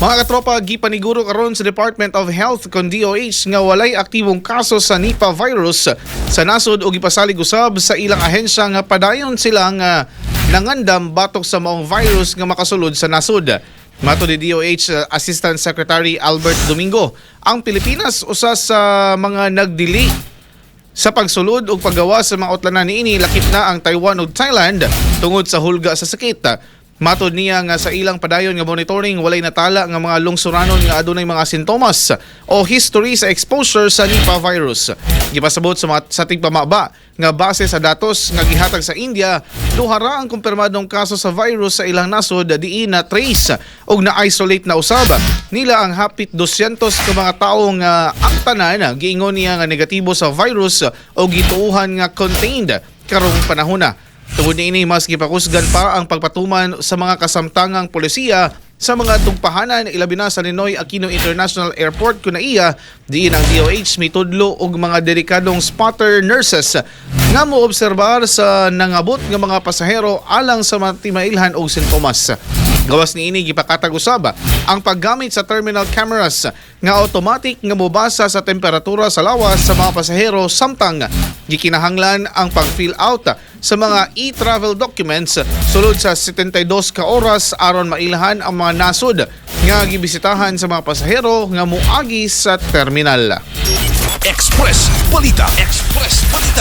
Mga katropa, gipaniguro karon sa Department of Health kon DOH nga walay aktibong kaso sa Nipah virus sa nasod ug ipasalig usab sa ilang ahensya nga padayon sila nga nangandam batok sa maong virus nga makasulod sa nasod. Mato ni DOH Assistant Secretary Albert Domingo, ang Pilipinas usa sa mga nagdili sa pagsulod ug paggawa sa mga utlanan niini, lakip na ang Taiwan ug Thailand tungod sa hulga sa sakit. Matod niya nga sa ilang padayon nga monitoring, walay natala nga mga lungsuranon nga adunay mga sintomas o history sa exposure sa Nipah virus. Gipasabot sa tigpamaba nga base sa datos nga gihatag sa India, duha ra ang kumpirmadong kaso sa virus sa ilang nasod diin na trace ug na-isolate na usab nila ang hapit 200 ka mga tawo nga ang tanan giingon niya nga negatibo sa virus o gituuhan nga contained karong panahon na. Tungod niini, mas gipakusgan pa ang pagpatuman sa mga kasamtangang polisiya sa mga tugpahanan, ilabi na sa Ninoy Aquino International Airport kuna iya diin ang DOH mitudlo og mga dedikadong spotter nurses nga moobserbar sa nangabot nga mga pasahero alang sa matimailhan og sintomas. Gawas niini gipakatag usab ang paggamit sa terminal cameras nga automatic nga mobasa sa temperatura sa lawas sa mga pasahero, samtang gikinahanglan ang pag-fill out sa mga e-travel documents sulod sa 72 ka oras aron mailhan ang mga nasod nga gibisitahan sa mga pasahero nga moagi sa terminal. Express Balita. Express Balita.